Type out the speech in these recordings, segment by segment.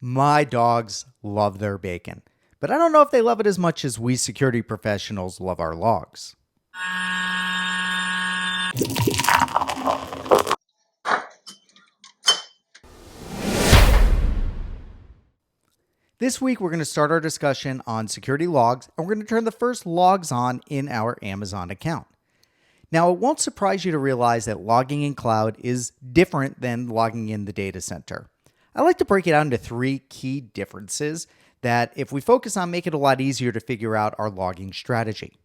My dogs love their bacon, but I don't know if they love it as much as we security professionals love our logs. This week, we're going to start our discussion on security logs, and we're going to turn the first logs on in our Amazon account. Now, it won't surprise you to realize that logging in cloud is different than logging in the data center. I like to break it out into three key differences that, if we focus on, make it a lot easier to figure out our logging strategy.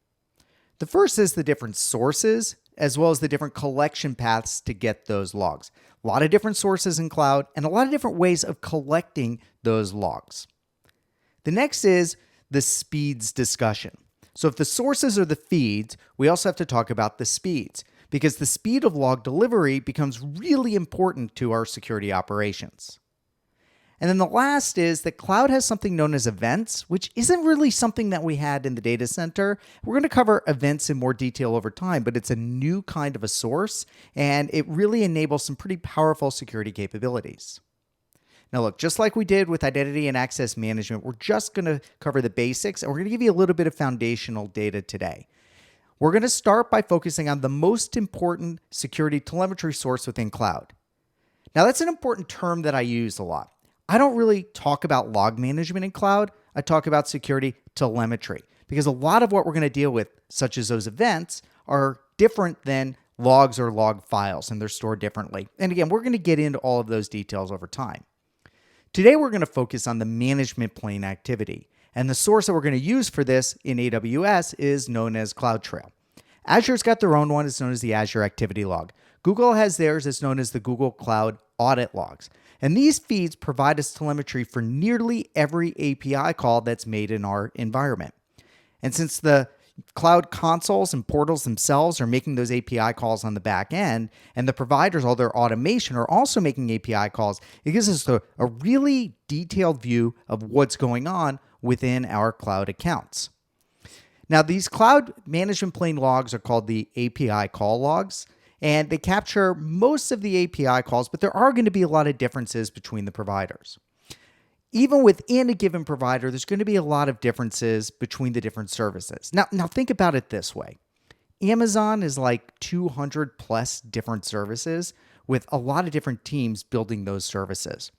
The first is the different sources, as well as the different collection paths to get those logs. A lot of different sources in cloud, and a lot of different ways of collecting those logs. The next is the speeds discussion. So if the sources are the feeds, we also have to talk about the speeds, because the speed of log delivery becomes really important to our security operations. And then the last is that cloud has something known as events, which isn't really something that we had in the data center. We're going to cover events in more detail over time, but it's a new kind of a source, and it really enables some pretty powerful security capabilities. Now look, just like we did with identity and access management, we're just going to cover the basics, and we're going to give you a little bit of foundational data today. We're going to start by focusing on the most important security telemetry source within cloud. Now that's an important term that I use a lot. I don't really talk about log management in cloud. I talk about security telemetry, because a lot of what we're going to deal with, such as those events, are different than logs or log files, and they're stored differently. And again, we're going to get into all of those details over time. Today, we're going to focus on the management plane activity, and the source that we're going to use for this in AWS is known as CloudTrail. Azure's got their own one. It's known as the Azure Activity Log. Google has theirs. It's known as the Google Cloud Audit Logs. And these feeds provide us telemetry for nearly every API call that's made in our environment. And since the cloud consoles and portals themselves are making those API calls on the back end, and the providers, all their automation, are also making API calls, it gives us a really detailed view of what's going on within our cloud accounts. Now, these cloud management plane logs are called the API call logs, and they capture most of the API calls, but there are going to be a lot of differences between the providers. Even within a given provider, there's going to be a lot of differences between the different services. Now think about it this way. Amazon is like 200 plus different services with a lot of different teams building those services.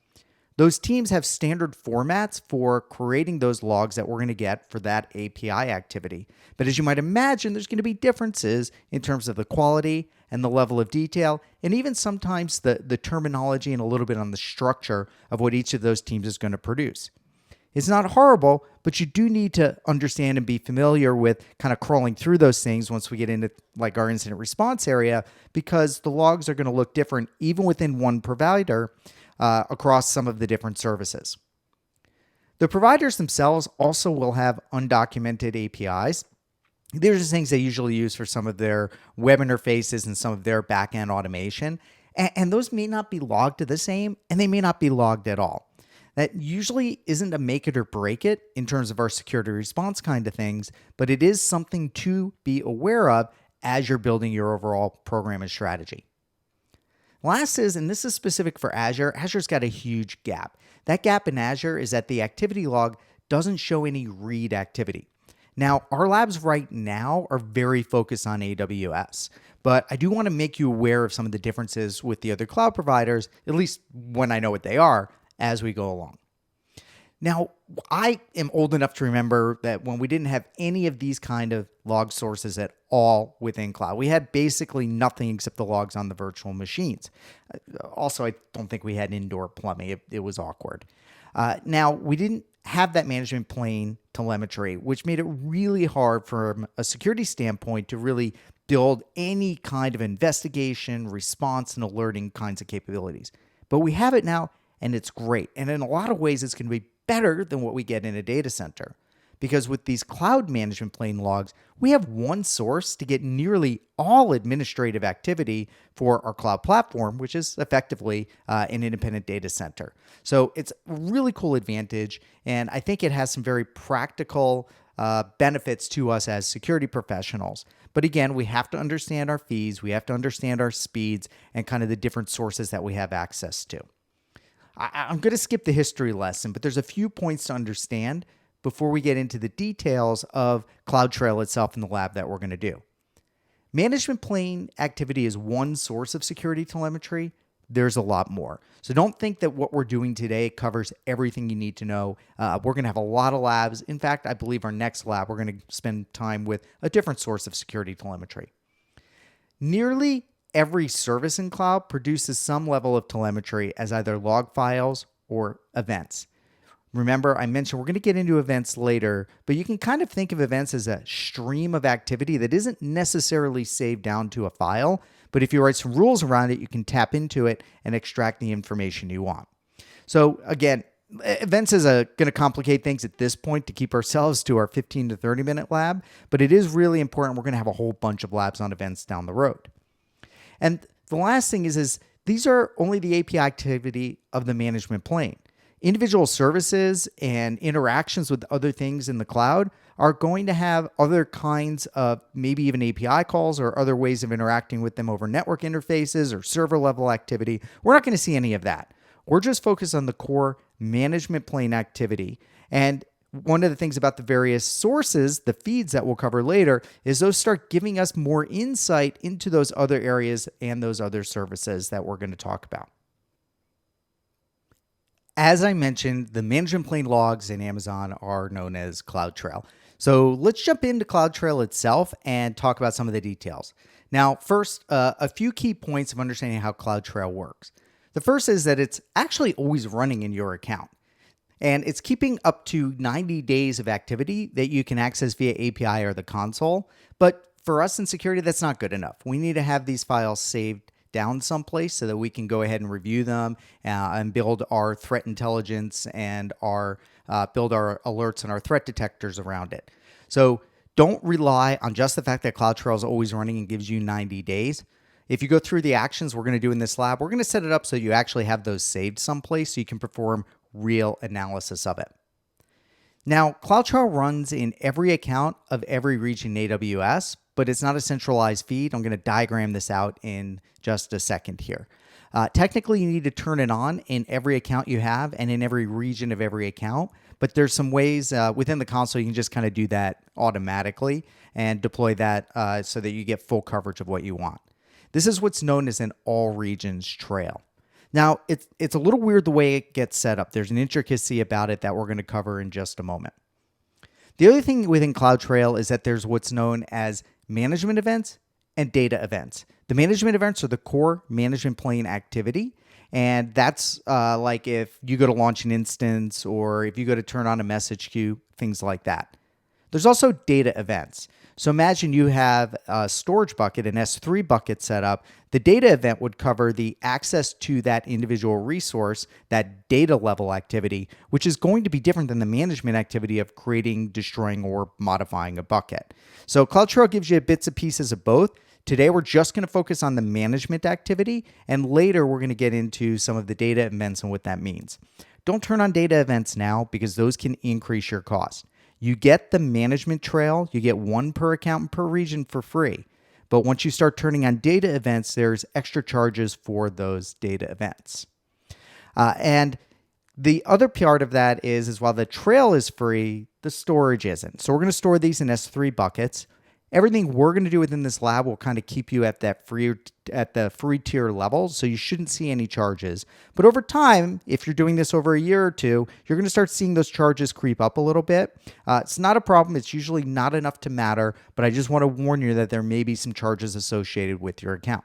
Those teams have standard formats for creating those logs that we're going to get for that API activity. But as you might imagine, there's going to be differences in terms of the quality and the level of detail, and even sometimes the terminology and a little bit on the structure of what each of those teams is going to produce. It's not horrible, but you do need to understand and be familiar with kind of crawling through those things once we get into like our incident response area, because the logs are going to look different even within one provider across some of the different services. The providers themselves also will have undocumented APIs. These are just things they usually use for some of their web interfaces and some of their back-end automation. And those may not be logged the same, and they may not be logged at all. That usually isn't a make it or break it in terms of our security response kind of things, but it is something to be aware of as you're building your overall program and strategy. Last is, and this is specific for Azure, Azure's got a huge gap. That gap in Azure is that the activity log doesn't show any read activity. Now, our labs right now are very focused on AWS, but I do want to make you aware of some of the differences with the other cloud providers, at least when I know what they are, as we go along. Now, I am old enough to remember that when we didn't have any of these kind of log sources at all within cloud, we had basically nothing except the logs on the virtual machines. Also, I don't think we had indoor plumbing. It was awkward. Now, we didn't have that management plane telemetry, which made it really hard from a security standpoint to really build any kind of investigation, response, and alerting kinds of capabilities. But we have it now, and it's great. And in a lot of ways, it's going to be better than what we get in a data center. Because with these cloud management plane logs, we have one source to get nearly all administrative activity for our cloud platform, which is effectively an independent data center. So it's a really cool advantage, and I think it has some very practical benefits to us as security professionals. But again, we have to understand our fees, we have to understand our speeds, and kind of the different sources that we have access to. I'm going to skip the history lesson, but there's a few points to understand before we get into the details of CloudTrail itself in the lab that we're going to do. Management plane activity is one source of security telemetry. There's a lot more. So don't think that what we're doing today covers everything you need to know. We're going to have a lot of labs. In fact, I believe our next lab, we're going to spend time with a different source of security telemetry. Nearly every service in cloud produces some level of telemetry as either log files or events. Remember, I mentioned we're going to get into events later, but you can kind of think of events as a stream of activity that isn't necessarily saved down to a file, but if you write some rules around it, you can tap into it and extract the information you want. So again, events is going to complicate things at this point to keep ourselves to our 15 to 30 minute lab, but it is really important. We're going to have a whole bunch of labs on events down the road. And the last thing is these are only the API activity of the management plane. Individual services and interactions with other things in the cloud are going to have other kinds of maybe even API calls or other ways of interacting with them over network interfaces or server level activity. We're not going to see any of that. We're just focused on the core management plane activity. And one of the things about the various sources, the feeds that we'll cover later, is those start giving us more insight into those other areas and those other services that we're going to talk about. As I mentioned, the management plane logs in Amazon are known as CloudTrail. So let's jump into CloudTrail itself and talk about some of the details. Now, first, a few key points of understanding how CloudTrail works. The first is that it's actually always running in your account. And it's keeping up to 90 days of activity that you can access via API or the console. But for us in security, that's not good enough. We need to have these files saved down someplace so that we can go ahead and review them and build our threat intelligence and build our alerts and our threat detectors around it. So don't rely on just the fact that CloudTrail is always running and gives you 90 days. If you go through the actions we're going to do in this lab, we're going to set it up so you actually have those saved someplace so you can perform real analysis of it. Now, CloudTrail runs in every account of every region in AWS, but it's not a centralized feed. I'm going to diagram this out in just a second here. Technically, you need to turn it on in every account you have and in every region of every account, but there's some ways within the console you can just kind of do that automatically and deploy that so that you get full coverage of what you want. This is what's known as an all regions trail. Now, it's a little weird the way it gets set up. There's an intricacy about it that we're going to cover in just a moment. The other thing within CloudTrail is that there's what's known as management events and data events. The management events are the core management plane activity, and that's like if you go to launch an instance or if you go to turn on a message queue, things like that. There's also data events. So imagine you have a storage bucket, an S3 bucket set up. The data event would cover the access to that individual resource, that data level activity, which is going to be different than the management activity of creating, destroying, or modifying a bucket. So CloudTrail gives you bits and pieces of both. Today, we're just going to focus on the management activity, and later we're going to get into some of the data events and what that means. Don't turn on data events now because those can increase your cost. You get the management trail, you get one per account and per region for free. But once you start turning on data events, there's extra charges for those data events. And the other part of that is while the trail is free, the storage isn't. So we're going to store these in S3 buckets. Everything we're going to do within this lab will kind of keep you at the free tier level, so you shouldn't see any charges. But over time, if you're doing this over a year or two, you're going to start seeing those charges creep up a little bit. It's not a problem. It's usually not enough to matter, but I just want to warn you that there may be some charges associated with your account.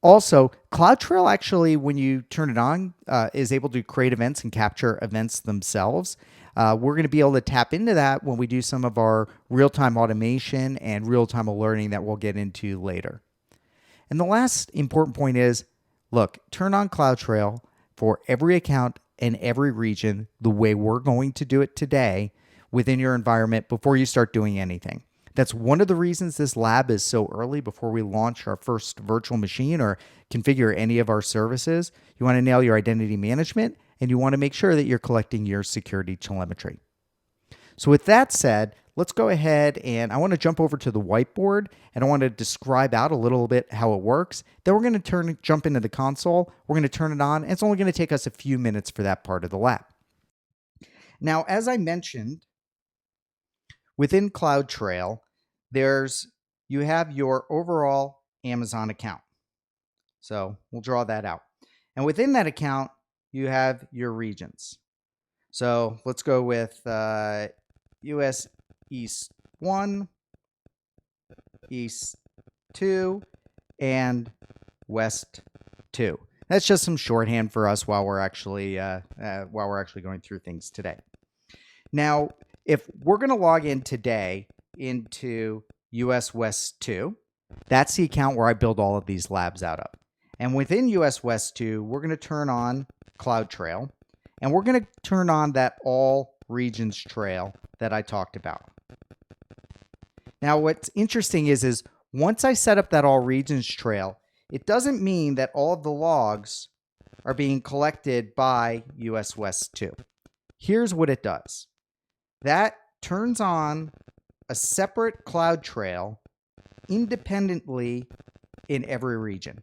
Also, CloudTrail actually, when you turn it on, is able to create events and capture events themselves. We're going to be able to tap into that when we do some of our real-time automation and real-time alerting that we'll get into later. And the last important point is, look, turn on CloudTrail for every account and every region the way we're going to do it today within your environment before you start doing anything. That's one of the reasons this lab is so early before we launch our first virtual machine or configure any of our services. You want to nail your identity management, and you want to make sure that you're collecting your security telemetry. So with that said, let's go ahead and I want to jump over to the whiteboard and I want to describe out a little bit how it works. Then we're going to jump into the console. We're going to turn it on. And it's only going to take us a few minutes for that part of the lab. Now, as I mentioned, within CloudTrail, you have your overall Amazon account. So we'll draw that out. And within that account, you have your regions. So let's go with US East 1, East 2, and West 2. That's just some shorthand for us while we're actually going through things today. Now, if we're going to log in today into US West 2, that's the account where I build all of these labs out of. And within US West 2, we're going to turn on CloudTrail, and we're going to turn on that all regions trail that I talked about. Now, what's interesting is once I set up that all regions trail, it doesn't mean that all of the logs are being collected by US West 2. Here's what it does. That turns on a separate CloudTrail independently in every region.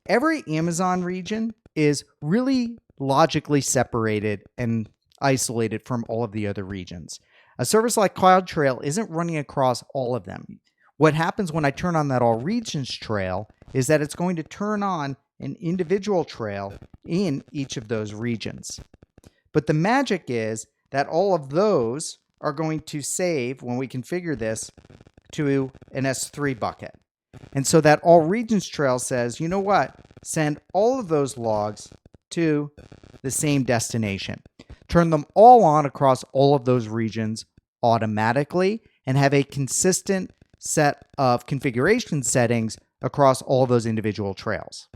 Every Amazon region is really logically separated and isolated from all of the other regions. A service like CloudTrail isn't running across all of them. What happens when I turn on that all regions trail is that it's going to turn on an individual trail in each of those regions. But the magic is that all of those are going to save, when we configure this, to an S3 bucket. And so that all regions trail says, you know what? Send all of those logs to the same destination. Turn them all on across all of those regions automatically and have a consistent set of configuration settings across all of those individual trails.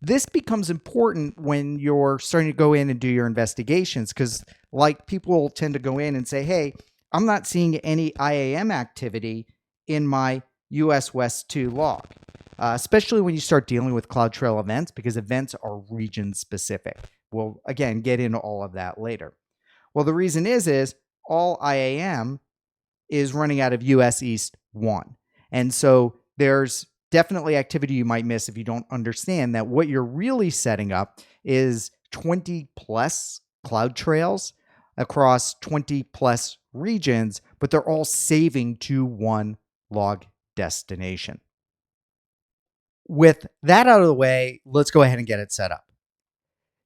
This becomes important when you're starting to go in and do your investigations, because like people tend to go in and say, hey, I'm not seeing any IAM activity in my US West 2 log, especially when you start dealing with CloudTrail events, because events are region specific. We'll, again, get into all of that later. Well, the reason is all IAM is running out of US East 1. And so there's definitely activity you might miss if you don't understand that what you're really setting up is 20 plus CloudTrails across 20 plus regions, but they're all saving to one log destination. With that out of the way, let's go ahead and get it set up.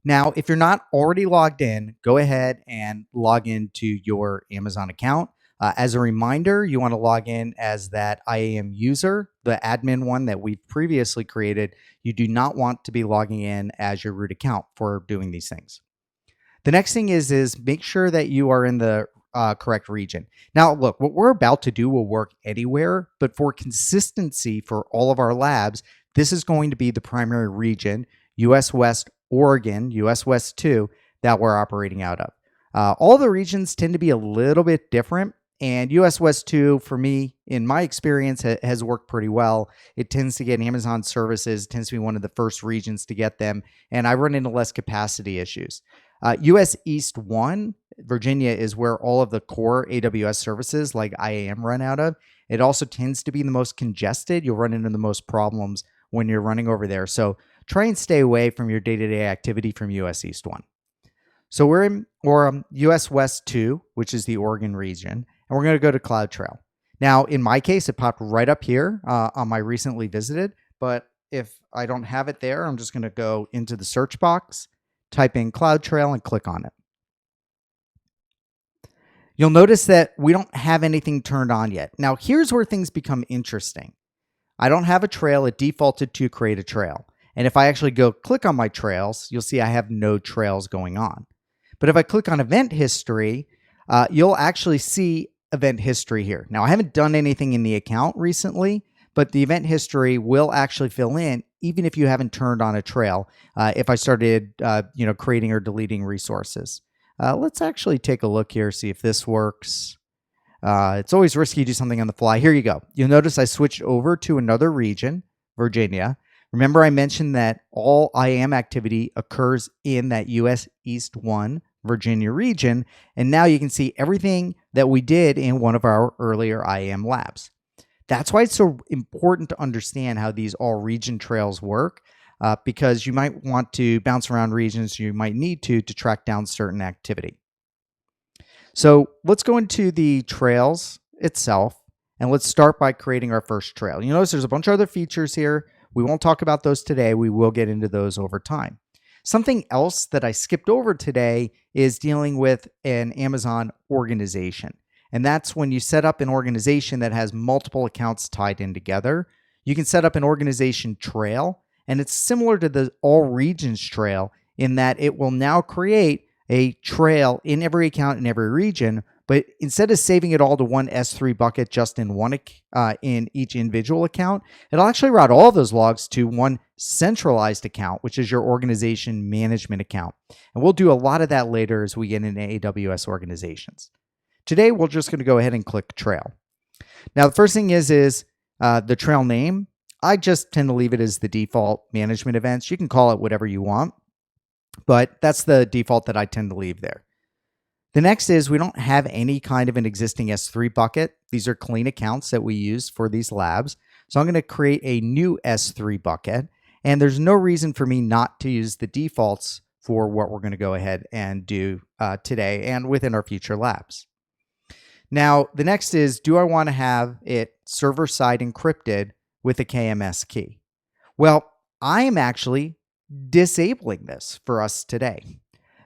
Now, if you're not already logged in, go ahead and log into your Amazon account. As a reminder, you want to log in as that IAM user, the admin one that we've previously created. You do not want to be logging in as your root account for doing these things. The next thing is make sure that you are in the correct region. Now, look, what we're about to do will work anywhere, but for consistency for all of our labs, this is going to be the primary region, US West Oregon, US West 2, that we're operating out of. All the regions tend to be a little bit different, and US West 2, for me, in my experience, has worked pretty well. It tends to get Amazon services, tends to be one of the first regions to get them, and I run into less capacity issues. US East 1, Virginia, is where all of the core AWS services like IAM run out of. It also tends to be the most congested. You'll run into the most problems when you're running over there. So try and stay away from your day-to-day activity from US East 1. So we're in US West 2, which is the Oregon region, and we're going to go to CloudTrail. Now, in my case, it popped right up here on my recently visited, but if I don't have it there, I'm just going to go into the search box, type in CloudTrail, and click on it. You'll notice that we don't have anything turned on yet. Now, here's where things become interesting. I don't have a trail. It defaulted to create a trail. And if I actually go click on my trails, you'll see I have no trails going on. But if I click on event history, you'll actually see event history here. Now, I haven't done anything in the account recently, but the event history will actually fill in even if you haven't turned on a trail, if I started creating or deleting resources. Let's actually take a look here, see if this works. It's always risky to do something on the fly. Here you go. You'll notice I switched over to another region, Virginia. Remember I mentioned that all IAM activity occurs in that US East 1 Virginia region. And now you can see everything that we did in one of our earlier IAM labs. That's why it's so important to understand how these all region trails work, because you might want to bounce around regions. You might need to track down certain activity. So let's go into the trails itself, and let's start by creating our first trail. You notice there's a bunch of other features here. We won't talk about those today. We will get into those over time. Something else that I skipped over today is dealing with an Amazon organization. And that's when you set up an organization that has multiple accounts tied in together. You can set up an organization trail, and it's similar to the all regions trail in that it will now create a trail in every account in every region, but instead of saving it all to one S3 bucket just in in each individual account, it'll actually route all those logs to one centralized account, which is your organization management account. And we'll do a lot of that later as we get into AWS organizations. Today, we're just going to go ahead and click trail. Now, the first thing is the trail name. I just tend to leave it as the default management events. You can call it whatever you want, but that's the default that I tend to leave there. The next is we don't have any kind of an existing S3 bucket. These are clean accounts that we use for these labs. So I'm going to create a new S3 bucket, and there's no reason for me not to use the defaults for what we're going to go ahead and do today and within our future labs. Now, the next is, do I want to have it server-side encrypted with a KMS key? Well, I am actually disabling this for us today,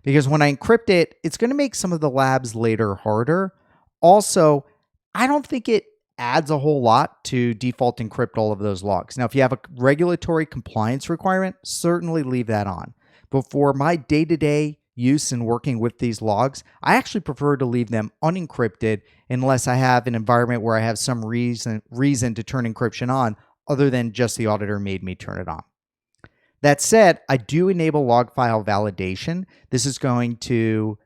because when I encrypt it, it's going to make some of the labs later harder. Also, I don't think it adds a whole lot to default encrypt all of those logs. Now, if you have a regulatory compliance requirement, certainly leave that on. But for my day-to-day use in working with these logs, I actually prefer to leave them unencrypted unless I have an environment where I have some reason to turn encryption on other than just the auditor made me turn it on. That said, I do enable log file validation. This is going to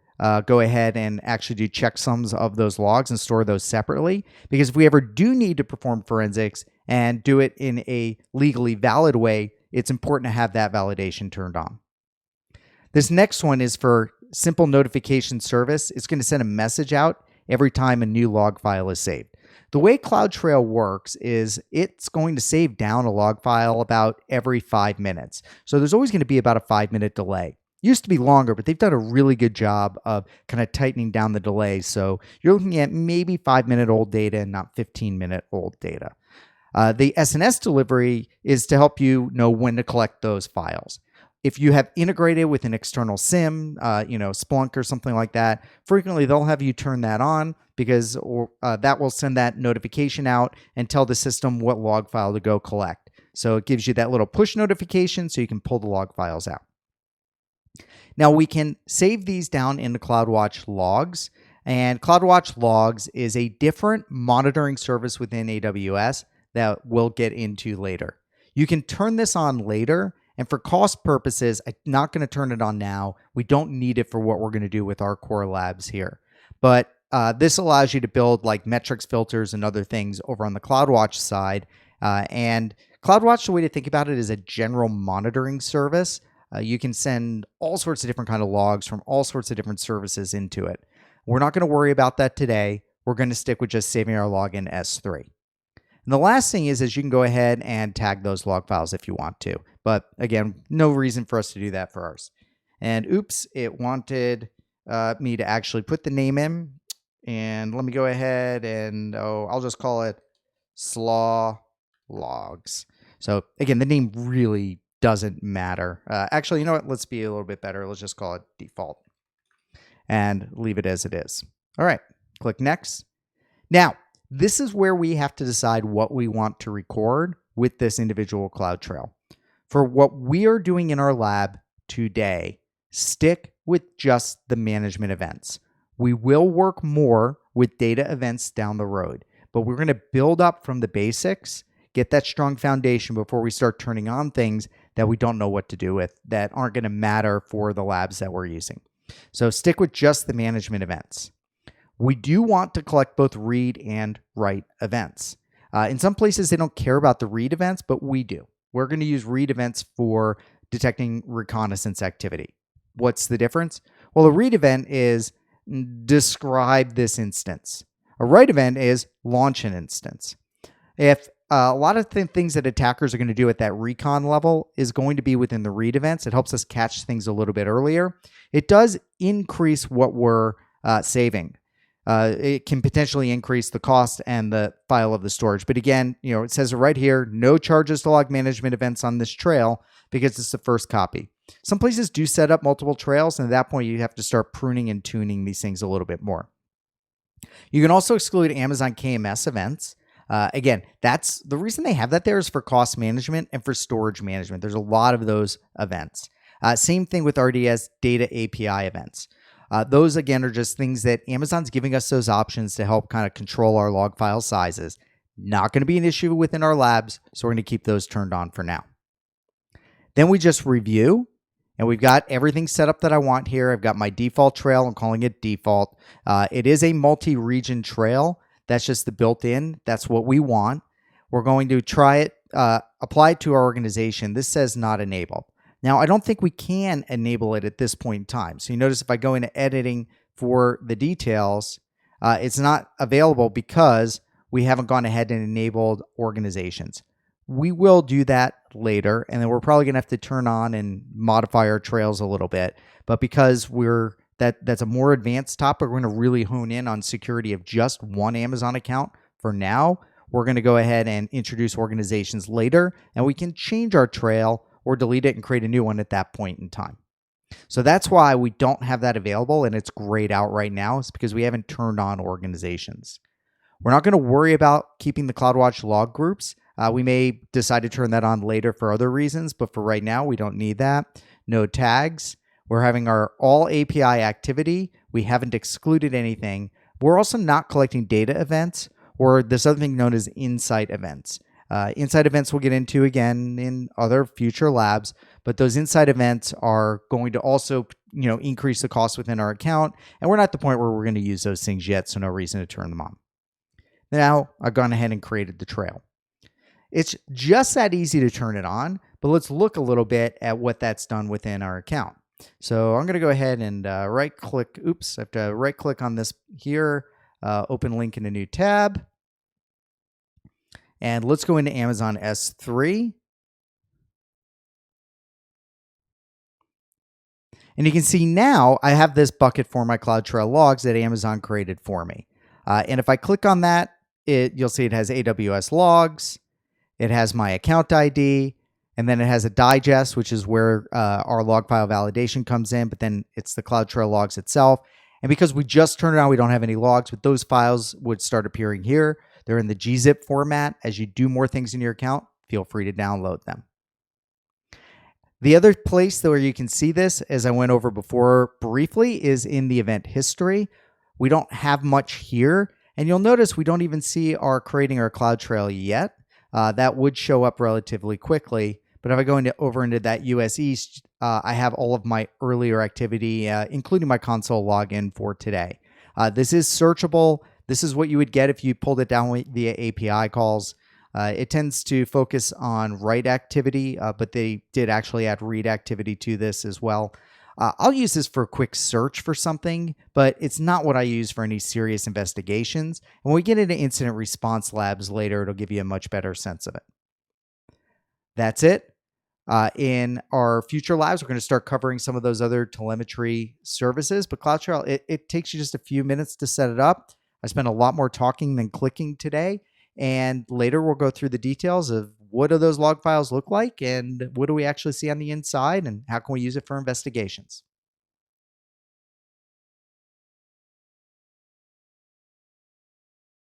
go ahead and actually do checksums of those logs and store those separately, because if we ever do need to perform forensics and do it in a legally valid way, it's important to have that validation turned on. This next one is for simple notification service. It's going to send a message out every time a new log file is saved. The way CloudTrail works is it's going to save down a log file about every 5 minutes. So there's always going to be about a 5-minute delay. Used to be longer, but they've done a really good job of kind of tightening down the delay. So you're looking at maybe 5-minute-old data and not 15-minute-old data. The SNS delivery is to help you know when to collect those files. If you have integrated with an external SIM, Splunk or something like that, frequently they'll have you turn that on because that will send that notification out and tell the system what log file to go collect. So it gives you that little push notification so you can pull the log files out. Now we can save these down into CloudWatch logs, and CloudWatch logs is a different monitoring service within AWS that we'll get into later. You can turn this on later, and for cost purposes, I'm not going to turn it on now. We don't need it for what we're going to do with our core labs here. But this allows you to build like metrics filters and other things over on the CloudWatch side. And CloudWatch, the way to think about it, is a general monitoring service. You can send all sorts of different kind of logs from all sorts of different services into it. We're not going to worry about that today. We're going to stick with just saving our log in S3. And the last thing is you can go ahead and tag those log files if you want to. But again, no reason for us to do that for ours. And oops, it wanted me to actually put the name in. And let me go ahead and, I'll just call it S.L.A.W logs. So again, the name really doesn't matter. Actually, you know what? Let's be a little bit better. Let's just call it default and leave it as it is. All right, click next. Now, this is where we have to decide what we want to record with this individual CloudTrail. For what we are doing in our lab today, stick with just the management events. We will work more with data events down the road, but we're going to build up from the basics, get that strong foundation before we start turning on things that we don't know what to do with, that aren't going to matter for the labs that we're using. So stick with just the management events. We do want to collect both read and write events. In some places, they don't care about the read events, but we do. We're going to use read events for detecting reconnaissance activity. What's the difference? Well, a read event is describe this instance. A write event is launch an instance. If a lot of things that attackers are going to do at that recon level is going to be within the read events, it helps us catch things a little bit earlier. It does increase what we're saving. It can potentially increase the cost and the file of the storage. But again, it says it right here, no charges to log management events on this trail because it's the first copy. Some places do set up multiple trails, and at that point, you have to start pruning and tuning these things a little bit more. You can also exclude Amazon KMS events. Again, that's the reason they have that there is for cost management and for storage management. There's a lot of those events. Same thing with RDS data API events. Those, again, are just things that Amazon's giving us those options to help kind of control our log file sizes. Not going to be an issue within our labs, so we're going to keep those turned on for now. Then we just review, and we've got everything set up that I want here. I've got my default trail. I'm calling it default. It is a multi-region trail. That's just the built-in. That's what we want. We're going to try it, apply it to our organization. This says not enabled. Now, I don't think we can enable it at this point in time. So you notice if I go into editing for the details, it's not available because we haven't gone ahead and enabled organizations. We will do that later, and then we're probably going to have to turn on and modify our trails a little bit. But because that's a more advanced topic, we're going to really hone in on security of just one Amazon account for now. We're going to go ahead and introduce organizations later, and we can change our trail or delete it and create a new one at that point in time. So that's why we don't have that available, and it's grayed out right now. It's because we haven't turned on organizations. We're not going to worry about keeping the CloudWatch log groups. We may decide to turn that on later for other reasons, but for right now, we don't need that. No tags. We're having our all API activity. We haven't excluded anything. We're also not collecting data events or this other thing known as insight events. Insight events we'll get into again in other future labs, but those insight events are going to also increase the cost within our account, and we're not at the point where we're going to use those things yet, so no reason to turn them on. Now, I've gone ahead and created the trail. It's just that easy to turn it on, but let's look a little bit at what that's done within our account. So I'm going to go ahead and right-click. Oops, I have to right-click on this here, open link in a new tab. And let's go into Amazon S3. And you can see now I have this bucket for my CloudTrail logs that Amazon created for me. And if I click on that, you'll see it has AWS logs. It has my account ID. And then it has a digest, which is where our log file validation comes in. But then it's the CloudTrail logs itself. And because we just turned it on, we don't have any logs, but those files would start appearing here. They're in the gzip format. As you do more things in your account, feel free to download them. The other place where you can see this, as I went over before briefly, is in the event history. We don't have much here, and you'll notice we don't even see our creating our CloudTrail yet. That would show up relatively quickly, but if I go over into that US East, I have all of my earlier activity, including my console login for today. This is searchable. This is what you would get if you pulled it down via API calls. It tends to focus on write activity, but they did actually add read activity to this as well. I'll use this for a quick search for something, but it's not what I use for any serious investigations. When we get into incident response labs later, it'll give you a much better sense of it. That's it. In our future labs, we're going to start covering some of those other telemetry services, but CloudTrail, it takes you just a few minutes to set it up. I spent a lot more talking than clicking today, and later we'll go through the details of what do those log files look like and what do we actually see on the inside and how can we use it for investigations.